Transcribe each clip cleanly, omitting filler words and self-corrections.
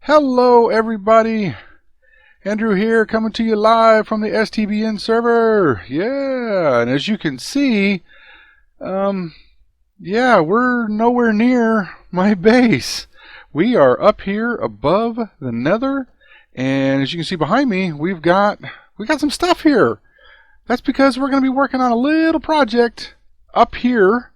Hello everybody, Andrew here coming to you live from the STBN server. Yeah, and as you can see, yeah, we're nowhere near my base. We are up here above the nether, and as you can see behind me, we got some stuff here. That's because we're going to be working on a little project up here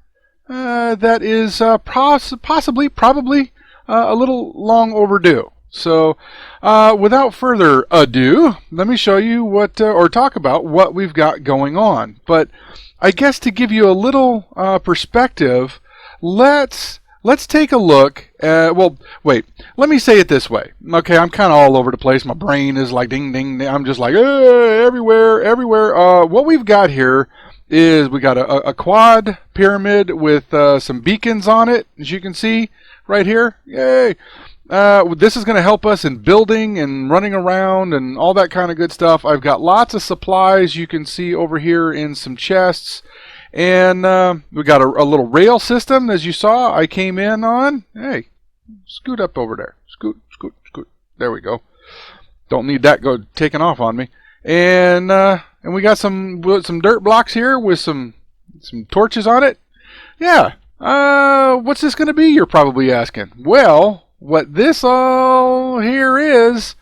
that is probably a little long overdue. So, without further ado, let me show you what, or talk about what we've got going on. But I guess to give you a little perspective, let's take a look at, well, wait, let me say it this way. Okay, I'm kind of all over the place. My brain is like ding, ding, ding. I'm just like, everywhere. What we've got here is we got a quad pyramid with some beacons on it, as you can see right here. Yay! This is going to help us in building and running around and all that kind of good stuff. I've got lots of supplies you can see over here in some chests. And we got a little rail system, as you saw, I came in on. Hey, scoot up over there. Scoot. There we go. Don't need that taking off on me. And we got some dirt blocks here with some torches on it. Yeah. What's this going to be, you're probably asking? Well, what this all here is,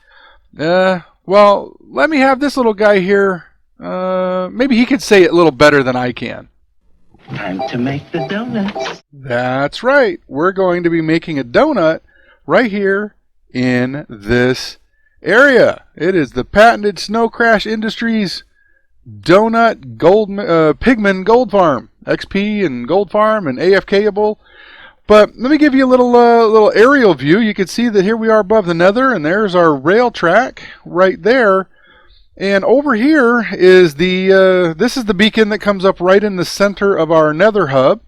well, let me have this little guy here. Maybe he could say it a little better than I can. Time to make the donuts. That's right. We're going to be making a donut right here in this area. It is the patented Snocrash Industries Donut Pigman Gold Farm. XP and Gold Farm and AFK-able. But let me give you a little aerial view. You can see that here we are above the nether, and there's our rail track right there. And over here is this is the beacon that comes up right in the center of our nether hub.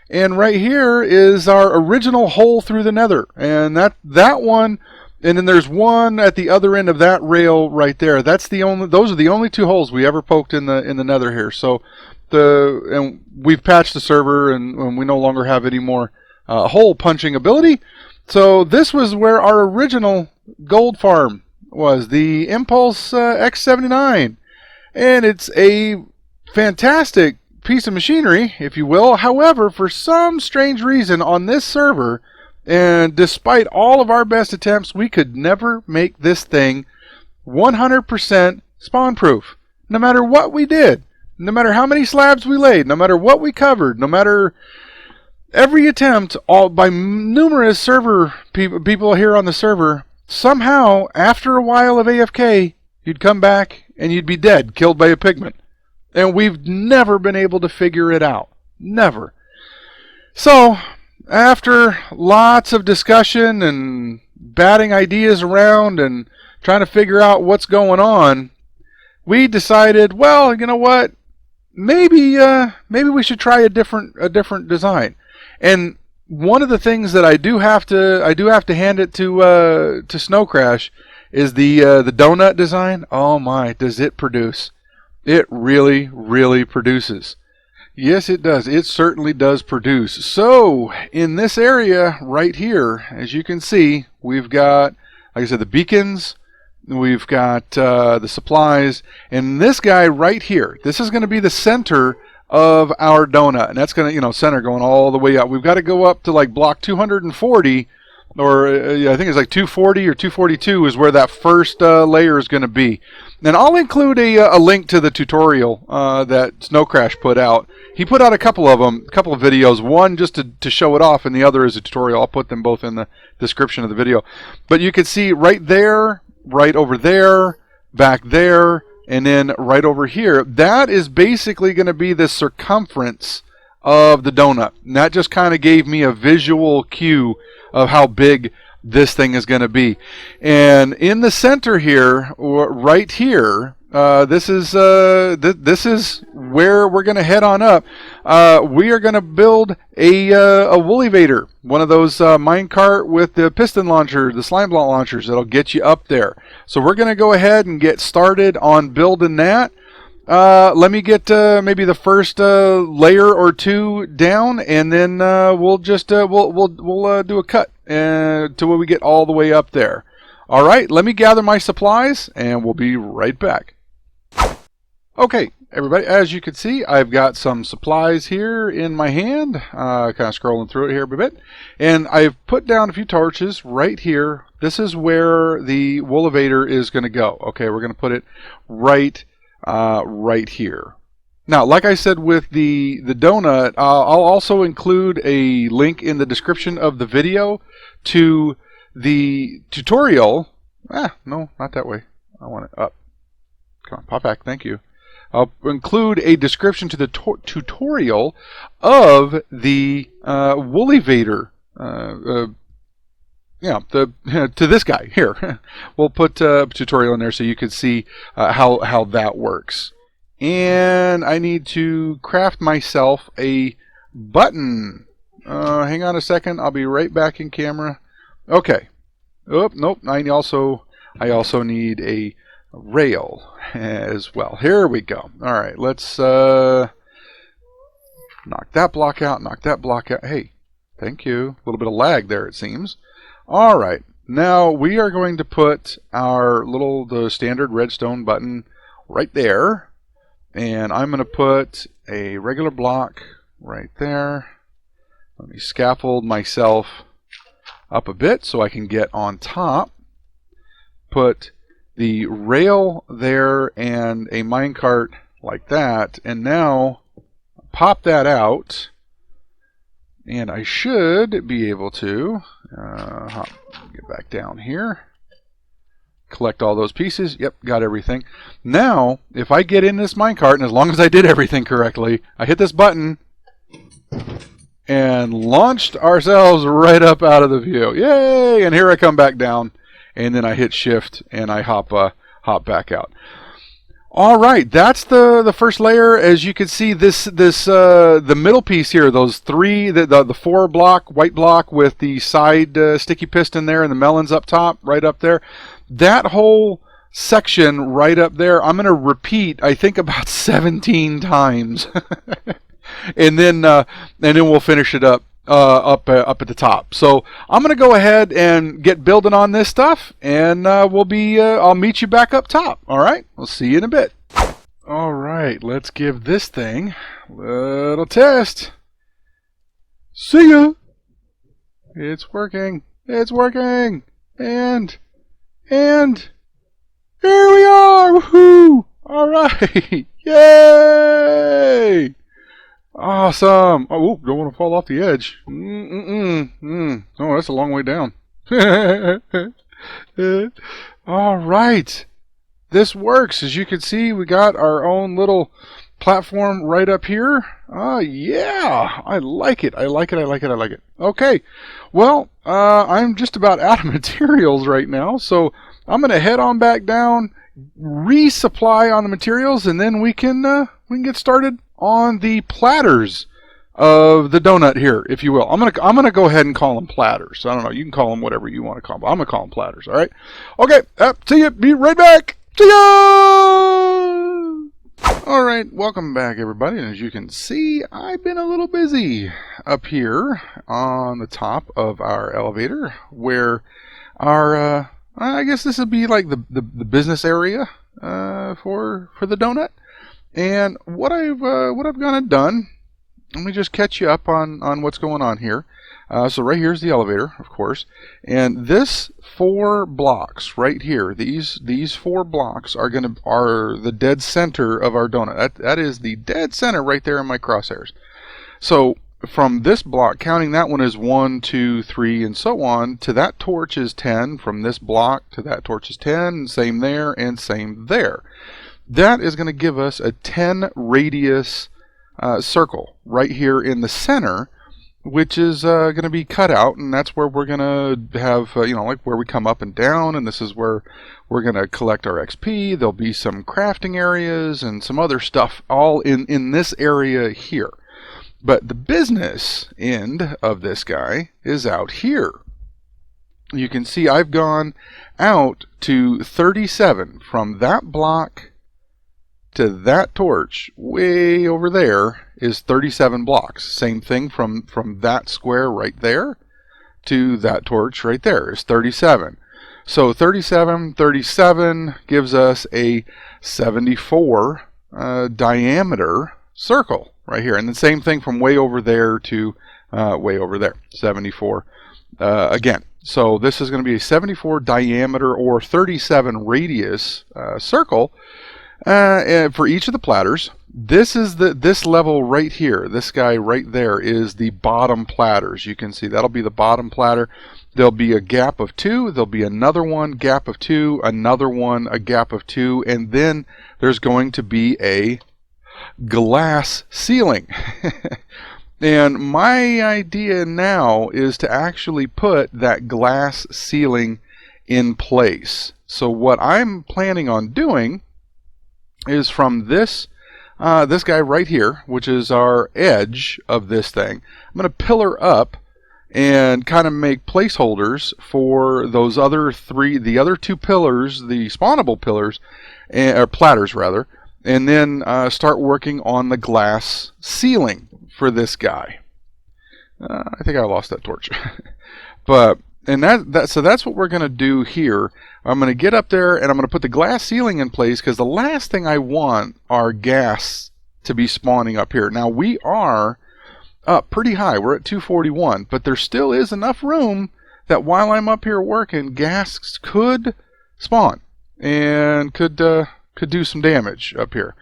And right here is our original hole through the nether. And that one, and then there's one at the other end of that rail right there. Those are the only two holes we ever poked in the nether here. So and we've patched the server, and we no longer have any more hole punching ability. So this was where our original gold farm was, the Impulse X79, and it's a fantastic piece of machinery, if you will. However, for some strange reason on this server, and despite all of our best attempts, we could never make this thing 100% spawn proof. No matter what we did, no matter how many slabs we laid, no matter what we covered, no matter every attempt, all by numerous server people here on the server, somehow after a while of AFK, you'd come back and you'd be dead, killed by a pigment. And we've never been able to figure it out. Never. So, after lots of discussion and batting ideas around and trying to figure out what's going on, we decided, well, you know what? Maybe we should try a different design. And one of the things that I do have to hand it to Snocrash is the donut design. Oh my, does it produce? It really produces. Yes, it does. It certainly does produce. So in this area right here, as you can see, we've got, like I said, the beacons. We've got the supplies, and this guy right here, this is going to be the center of our donut, and that's going to, center going all the way up. We've got to go up to like block 240, or I think it's like 240 or 242 is where that first layer is going to be. And I'll include a link to the tutorial that Snocrash put out. He put out a couple of videos, one just to show it off, and the other is a tutorial. I'll put them both in the description of the video. But you can see right there, right over there, back there, and then right over here, that is basically going to be the circumference of the donut. And that just kind of gave me a visual cue of how big this thing is going to be. And in the center here, or right here, this is where we're going to head on up. We are going to build a Woolyvator, one of those minecart with the Piston launcher, the SlimeBlock launchers that'll get you up there. So we're going to go ahead and get started on building that. Let me get maybe the first layer or two down, and then we'll just we'll do a cut to where we get all the way up there. All right, let me gather my supplies and we'll be right back. Okay, everybody, as you can see, I've got some supplies here in my hand, kind of scrolling through it here a bit, and I've put down a few torches right here. This is where the Woolyvator is going to go. Okay, we're going to put it right here. Now, like I said with the donut, I'll also include a link in the description of the video to the tutorial. No, not that way. I want it up. Come on, pop back. Thank you. I'll include a description to the tutorial of the Woolyvator. To this guy here. We'll put a tutorial in there so you can see how that works. And I need to craft myself a button. Hang on a second. I'll be right back in camera. Okay. Oh, nope. I also need a rail as well. Here we go. All right, let's knock that block out, knock that block out. Hey, thank you. A little bit of lag there, it seems. All right, now we are going to put the standard redstone button right there, and I'm going to put a regular block right there. Let me scaffold myself up a bit so I can get on top. Put the rail there and a minecart like that, and now pop that out, and I should be able to get back down here, collect all those pieces. Yep, got everything. Now if I get in this minecart, and as long as I did everything correctly, I hit this button and launched ourselves right up out of the view. Yay! And here I come back down. And then I hit shift and I hop back out. All right, that's the first layer. As you can see, the middle piece here, those three, the 4 block white block with the side sticky piston there and the melons up top, right up there. That whole section right up there, I'm going to repeat, I think about 17 times, and then we'll finish it up. Up at the top. So I'm going to go ahead and get building on this stuff, and I'll meet you back up top. All right, we'll see you in a bit. All right, let's give this thing a little test. See ya. It's working. It's working. And here we are. Woohoo! All right. Yay! Awesome. Oh, don't want to fall off the edge. Oh, that's a long way down. All right. This works. As you can see, we got our own little platform right up here. Yeah. I like it. I like it. I like it. I like it. Okay. Well, I'm just about out of materials right now, so I'm going to head on back down, resupply on the materials, and then we can get started on the platters of the donut here, if you will. I'm gonna go ahead and call them platters. I don't know. You can call them whatever you want to call them. I'm gonna call them platters. All right. Okay. See you. Be right back. See ya. All right. Welcome back, everybody. And as you can see, I've been a little busy up here on the top of our elevator, where our I guess this would be like the business area for the donut. And what I've gone and done, let me just catch you up on what's going on here. So right here's the elevator, of course, and this 4 blocks right here, these 4 blocks are the dead center of our donut. That is the dead center right there in my crosshairs. So from this block, counting that one is 1, 2, 3, and so on, to that torch is 10. From this block to that torch is 10. Same there and same there. That is going to give us a 10 radius circle right here in the center, which is going to be cut out, and that's where we're going to have, like where we come up and down, and this is where we're going to collect our XP. There'll be some crafting areas and some other stuff all in this area here. But the business end of this guy is out here. You can see I've gone out to 37 from that block to that torch way over there is 37 blocks. Same thing from that square right there to that torch right there is 37. So 37, 37 gives us a 74 diameter circle right here. And the same thing from way over there to way over there, 74 again. So this is going to be a 74 diameter or 37 radius circle for each of the platters. This is this level right here. This guy right there is the bottom platters. You can see that'll be the bottom platter. There'll be a gap of 2. There'll be another one, gap of 2, another one, a gap of 2, and then there's going to be a glass ceiling. And my idea now is to actually put that glass ceiling in place. So what I'm planning on doing is from this guy right here, which is our edge of this thing, I'm going to pillar up and kind of make placeholders for those other the other 2 pillars, the spawnable pillars, or platters rather, and then start working on the glass ceiling for this guy. I think I lost that torch. So that's what we're going to do here. I'm going to get up there and I'm going to put the glass ceiling in place, because the last thing I want are gas to be spawning up here. Now we are up pretty high. We're at 241, but there still is enough room that while I'm up here working, gas could spawn and could do some damage up here.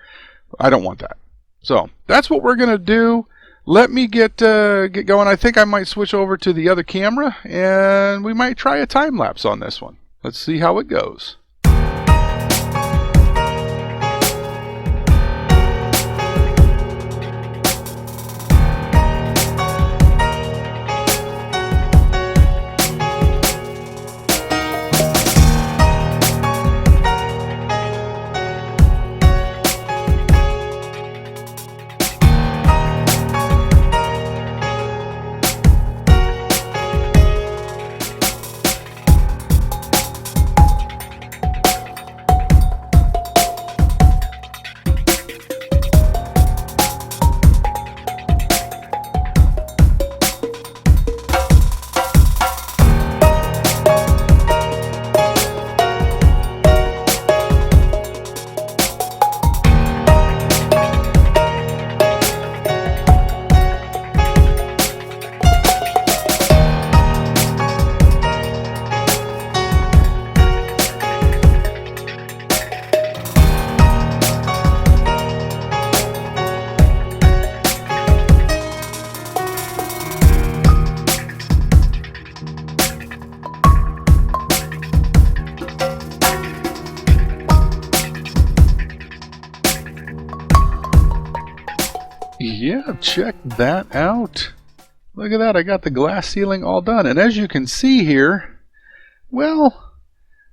I don't want that. So that's what we're going to do. Let me get going. I think I might switch over to the other camera and we might try a time lapse on this one. Let's see how it goes. Yeah, check that out. Look at that, I got the glass ceiling all done. And as you can see here, well,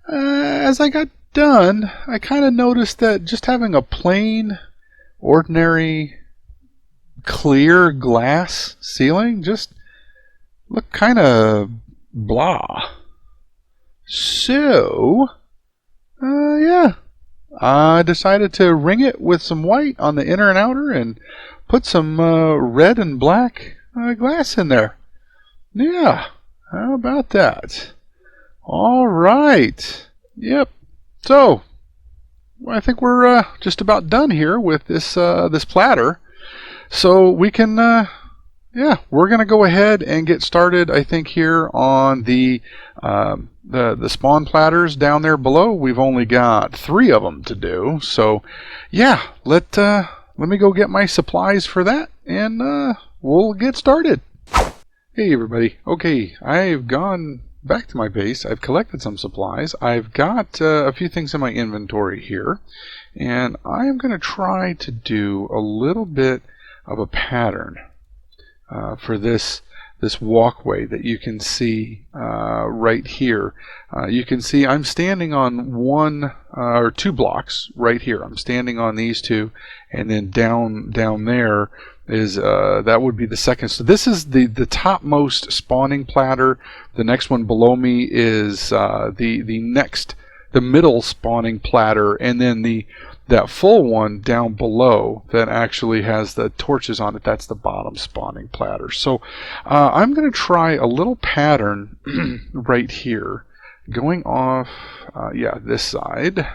as I got done, I kind of noticed that just having a plain, ordinary, clear glass ceiling just looked kind of blah. So, yeah, I decided to ring it with some white on the inner and outer and put some red and black glass in there. Yeah, how about that? All right. Yep. So, I think we're just about done here with this this platter. So we can, yeah, we're gonna go ahead and get started. I think here on the spawn platters down there below. We've only got 3 of them to do. So, yeah, let me go get my supplies for that, and we'll get started. Hey everybody. Okay, I've gone back to my base. I've collected some supplies. I've got a few things in my inventory here, and I am going to try to do a little bit of a pattern for this walkway that you can see right here. You can see I'm standing on 1 or 2 blocks right here. I'm standing on these 2, and then down there is that would be the second. So this is the topmost spawning platter. The next one below me is the middle spawning platter, and then that full one down below that actually has the torches on it, that's the bottom spawning platter. So I'm going to try a little pattern right here going off, yeah, this side.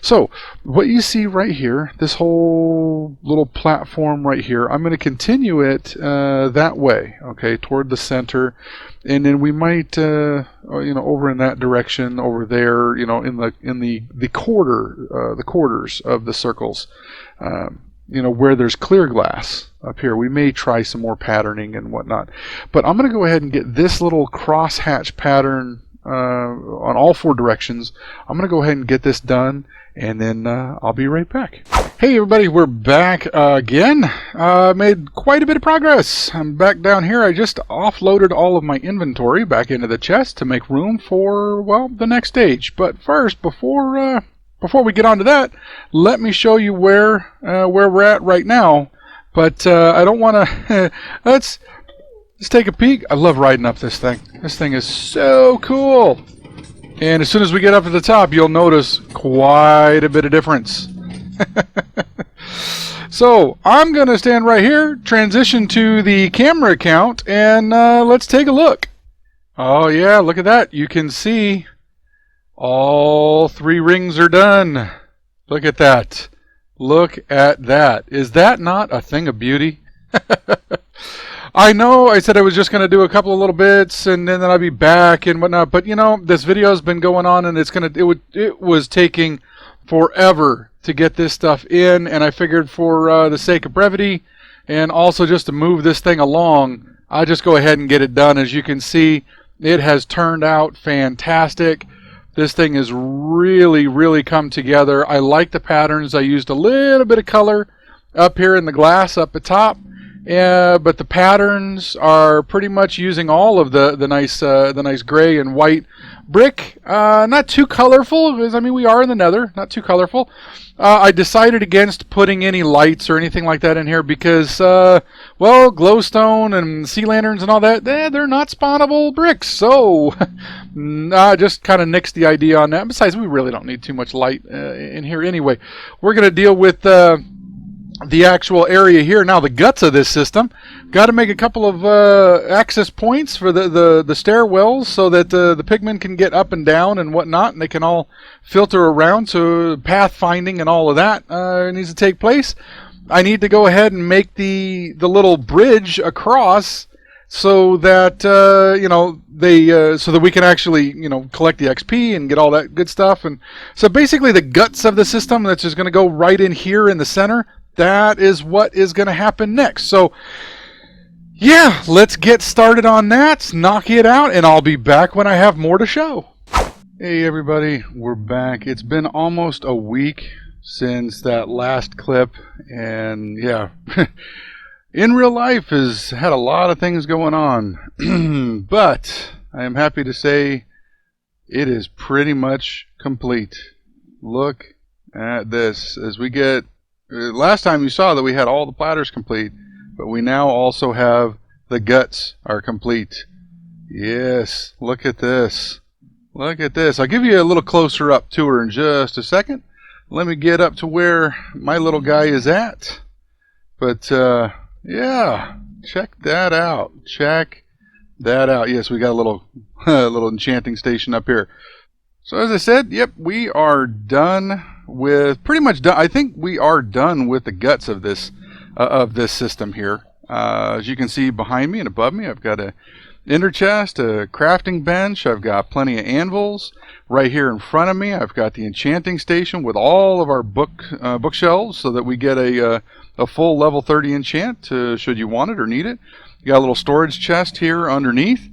So what you see right here, this whole little platform right here, I'm going to continue it that way, okay, toward the center, and then we might, you know, over in that direction, over there, you know, in the quarters of the circles, you know, where there's clear glass up here. We may try some more patterning and whatnot, but I'm going to go ahead and get this little crosshatch pattern on all 4 directions. I'm going to go ahead and get this done, and then I'll be right back. Hey everybody, we're back again. Made quite a bit of progress. I'm back down here. I just offloaded all of my inventory back into the chest to make room for, well, the next stage. But first, before we get on to that, let me show you where we're at right now. But I don't want to... Let's take a peek. I love riding up this thing. This thing is so cool. And as soon as we get up to the top, you'll notice quite a bit of difference. So I'm going to stand right here, transition to the camera account, and let's take a look. Oh yeah, look at that. You can see all 3 rings are done. Look at that. Look at that. Is that not a thing of beauty? I know I said I was just going to do a couple of little bits and then I'd be back and whatnot, but you know, this video has been going on and it was taking forever to get this stuff in, and I figured for the sake of brevity and also just to move this thing along, I'll just go ahead and get it done. As you can see, it has turned out fantastic. This thing has really come together. I like the patterns. I used a little bit of color up here in the glass up at top. Yeah, but the patterns are pretty much using all of the nice gray and white brick. Not too colorful, because I mean we are in the Nether. Not too colorful. I decided against putting any lights or anything like that in here because, well, glowstone and sea lanterns and all that, they're not spawnable bricks. So I just kind of nixed the idea on that. Besides, we really don't need too much light in here anyway. We're going to deal with the actual area here. Now the guts of this system, got to make a couple of access points for the stairwells so that the pigmen can get up and down and whatnot, and they can all filter around, so pathfinding and all of that needs to take place. I need to go ahead and make the little bridge across so that you know, they so that we can actually, you know, collect the XP and get all that good stuff. And so basically the guts of the system that's just going to go right in here in the center, that is what is going to happen next. So yeah, let's get started on that, knock it out, and I'll be back when I have more to show. Hey everybody, we're back. It's been almost a week since that last clip, and yeah, in real life has had a lot of things going on, but I am happy to say it is pretty much complete. Look at this. As we get, last time you saw that we had all the platters complete, but we now also have the guts are complete. Yes, look at this. Look at this. I'll give you a little closer up tour in just a second. Let me get up to where my little guy is at. But yeah, check that out. Check that out. Yes, we got a little little enchanting station up here. So as I said, yep, we are done with, pretty much done. I think we are done with the guts of this system here. As you can see behind me and above me, I've got a ender chest, a crafting bench. I've got plenty of anvils. Right here in front of me, I've got the enchanting station with all of our bookshelves, so that we get a full level 30 enchant should you want it or need it. You got a little storage chest here underneath.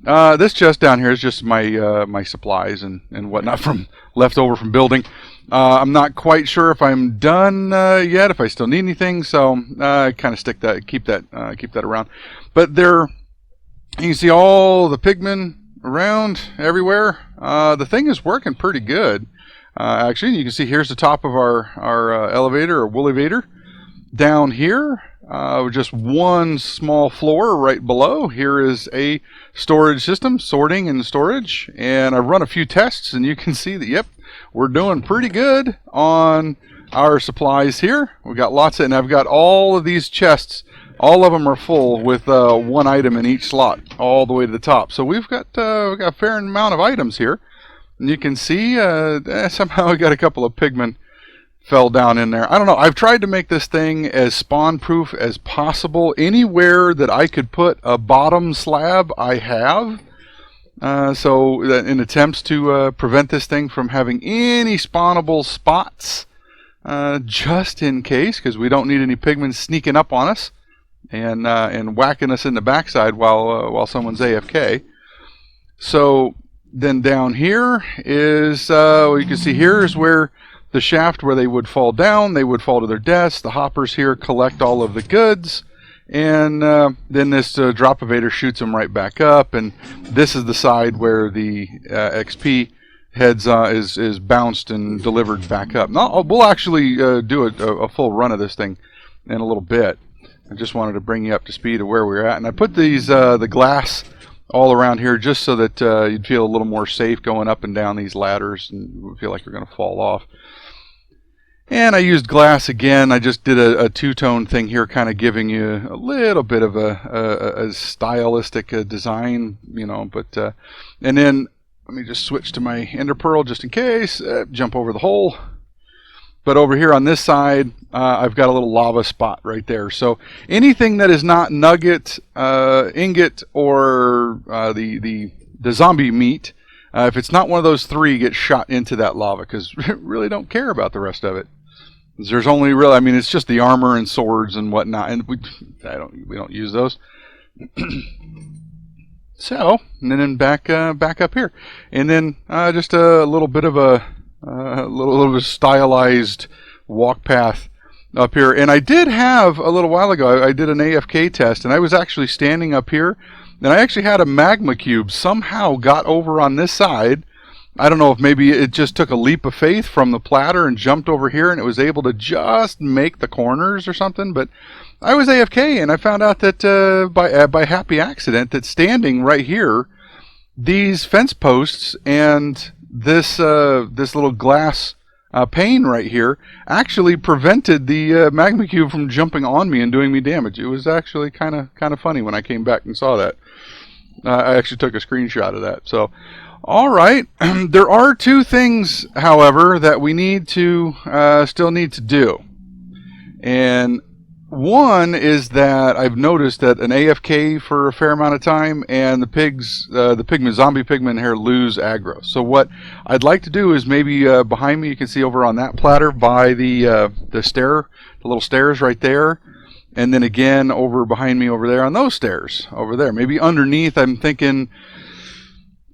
This chest down here is just my my supplies and whatnot from left over from building. I'm not quite sure if I'm done yet, if I still need anything, so I kind of keep that around. But there, you can see all the pigmen around everywhere. The thing is working pretty good. Actually, you can see here's the top of our elevator or Woolyvator. Down here, just one small floor right below. Here is a storage system, sorting and storage. And I've run a few tests, and you can see that, yep, we're doing pretty good on our supplies here. We've got lots of, and I've got all of these chests all of them are full with one item in each slot, all the way to the top. So we've got a fair amount of items here. And you can see somehow we got a couple of pigmen fell down in there. I don't know. I've tried to make this thing as spawn proof as possible. Anywhere that I could put a bottom slab, I have. So in attempts to prevent this thing from having any spawnable spots, just in case, because we don't need any pigmen sneaking up on us and whacking us in the backside while someone's AFK. So then down here is what you can see here is where the shaft where they would fall down, they would fall to their deaths. The hoppers here collect all of the goods, and then this DerpTater shoots them right back up. And this is the side where the XP heads is bounced and delivered back up. Now, we'll actually do a full run of this thing in a little bit. I just wanted to bring you up to speed of where we're at, and I put these the glass all around here just so that you'd feel a little more safe going up and down these ladders and feel like you're going to fall off. And I used glass again. I just did a two-tone thing here, kind of giving you a little bit of a stylistic design, you know. But and then let me just switch to my ender pearl just in case. Jump over the hole. But over here on this side, I've got a little lava spot right there. So anything that is not nugget, ingot, or the zombie meat, if it's not one of those three, gets shot into that lava, because we really don't care about the rest of it. There's only really, I mean, it's just the armor and swords and whatnot, and we don't use those. So, and then back up here, and then just a little bit of a little bit of stylized walk path up here. And I did have a little while ago, I did an AFK test, and I was actually standing up here, and I actually had a magma cube somehow got over on this side. I don't know if maybe it just took a leap of faith from the platter and jumped over here, and it was able to just make the corners or something. But I was AFK, and I found out that by happy accident that standing right here, these fence posts and this little glass pane right here actually prevented the magma cube from jumping on me and doing me damage. It was actually kind of funny when I came back and saw that. I actually took a screenshot of that. So, all right. There are two things, however, that we still need to do. And one is that I've noticed that an AFK for a fair amount of time, and the zombie pigmen here lose aggro. So what I'd like to do is maybe behind me, you can see over on that platter by the little stairs right there, and then again over behind me over there on those stairs over there. Maybe underneath, I'm thinking,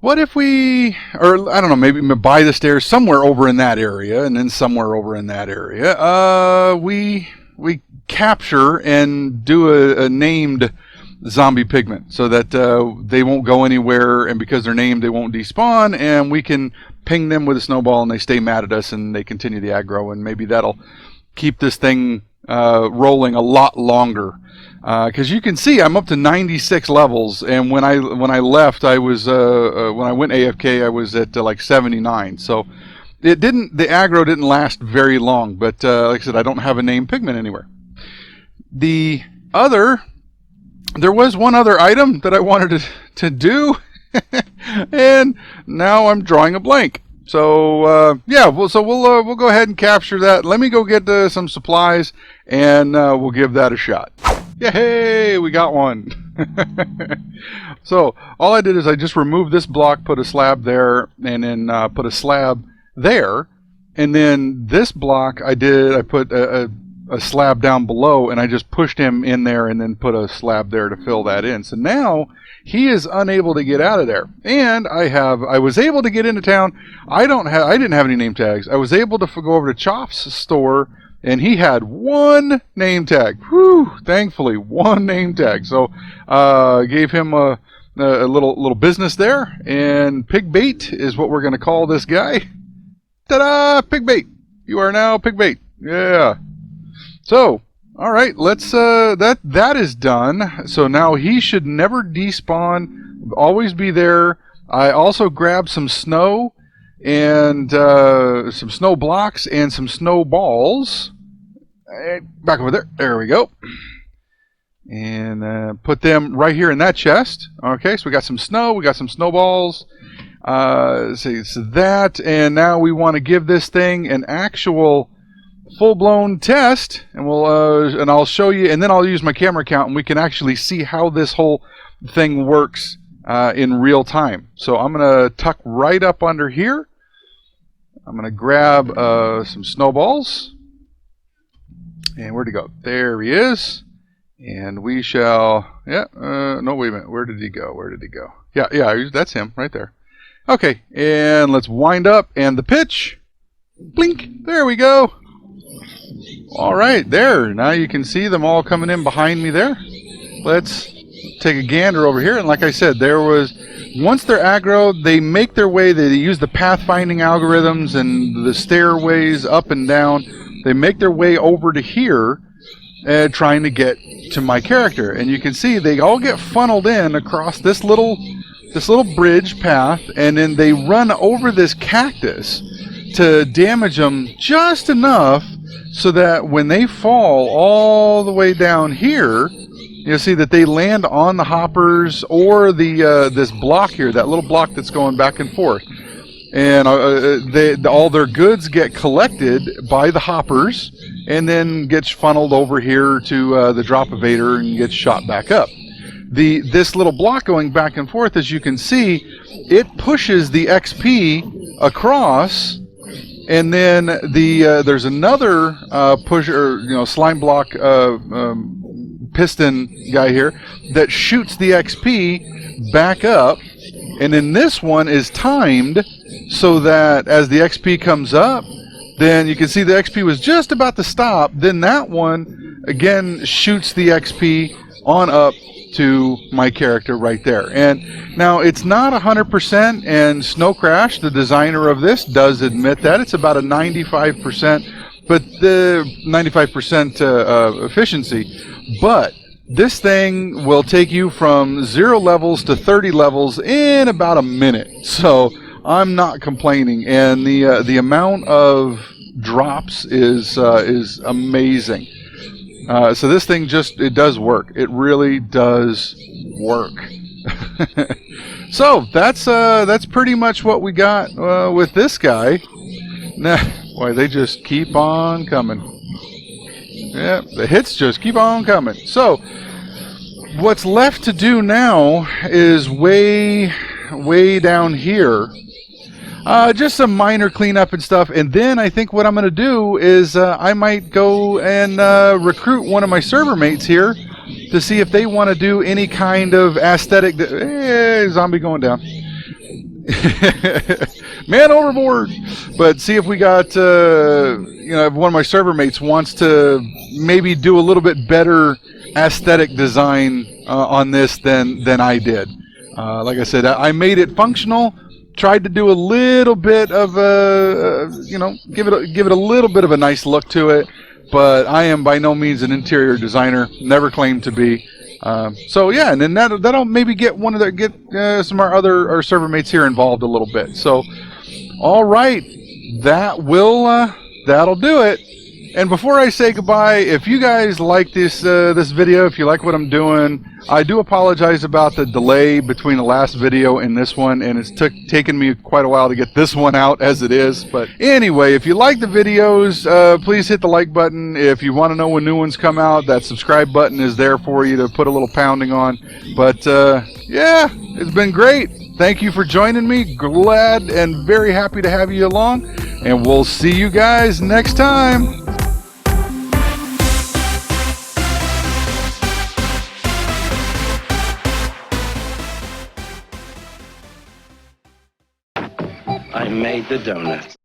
what if or I don't know, maybe by the stairs somewhere over in that area, and then somewhere over in that area, we capture and do a named zombie pigment, so that they won't go anywhere, and because they're named, they won't despawn, and we can ping them with a snowball, and they stay mad at us, and they continue the aggro, and maybe that'll keep this thing rolling a lot longer. Because you can see I'm up to 96 levels, and when I left, I was when I went AFK, I was at like 79. So the aggro didn't last very long. But like I said, I don't have a named pigment anywhere. There was one other item that I wanted to do, and now I'm drawing a blank. So yeah, we'll go ahead and capture that. Let me go get some supplies, and we'll give that a shot. Yay, we got one. So all I did is I just removed this block, put a slab there, and then put a slab there, and then this block I put a slab down below, and I just pushed him in there and then put a slab there to fill that in. So now he is unable to get out of there. And I was able to get into town. I didn't have any name tags. I was able to go over to Chough's store, and he had one name tag. Whew, thankfully, one name tag. So gave him a little business there, and Pigbait is what we're going to call this guy. Ta-da! Pigbait! You are now Pigbait. Yeah. So, all right, let's that is done. So now he should never despawn, always be there. I also grabbed some snow and some snow blocks and some snowballs. Back over there. There we go. and put them right here in that chest. Okay, so we got some snow, we got some snowballs. So that, and now we want to give this thing an actual full-blown test, and and I'll show you, and then I'll use my camera count, and we can actually see how this whole thing works in real time. So I'm gonna tuck right up under here. I'm gonna grab some snowballs, and where'd he go? There he is. And we shall, no, wait a minute, where did he go? Yeah, that's him right there. Okay, and let's wind up, and the pitch, blink, there we go. All right, there, now you can see them all coming in behind me there. Let's take a gander over here, and like I said, once they're aggro, they make their way, they use the pathfinding algorithms and the stairways up and down. They make their way over to here, trying to get to my character, and you can see they all get funneled in across this little bridge path, and then they run over this cactus to damage them just enough so that when they fall all the way down here, you'll see that they land on the hoppers or this block here, that little block that's going back and forth. And all their goods get collected by the hoppers and then gets funneled over here to the Dropovator and gets shot back up. This little block going back and forth, as you can see, it pushes the XP across, and then there's another pusher, SlimeBlock Piston guy here that shoots the XP back up, and then this one is timed so that as the XP comes up, then you can see the XP was just about to stop, then that one again shoots the XP on up to my character right there. And now it's not 100%, and Snocrash, the designer of this, does admit that it's about a 95%, but the 95% efficiency. But this thing will take you from 0 levels to 30 levels in about a minute. So I'm not complaining, and the amount of drops is amazing. So this thing it does work. It really does work. So that's pretty much what we got with this guy. Now, boy, they just keep on coming. Yeah, the hits just keep on coming. So what's left to do now is way down here. Just some minor cleanup and stuff, and then I think what I'm going to do is I might go and recruit one of my server mates here to see if they want to do any kind of aesthetic. Zombie going down. Man overboard. But see if we got, if one of my server mates wants to maybe do a little bit better aesthetic design on this than I did. Like I said, I made it functional. Tried to do a little bit of give it a little bit of a nice look to it, but I am by no means an interior designer. Never claimed to be. So yeah, and then that'll maybe get some of our server mates here involved a little bit. So, all right, that'll do it. And before I say goodbye, if you guys like this video, if you like what I'm doing, I do apologize about the delay between the last video and this one, and it's taken me quite a while to get this one out as it is. But anyway, if you like the videos, please hit the like button. If you want to know when new ones come out, that subscribe button is there for you to put a little pounding on. But yeah, it's been great. Thank you for joining me. Glad and very happy to have you along, and we'll see you guys next time. I made the donuts.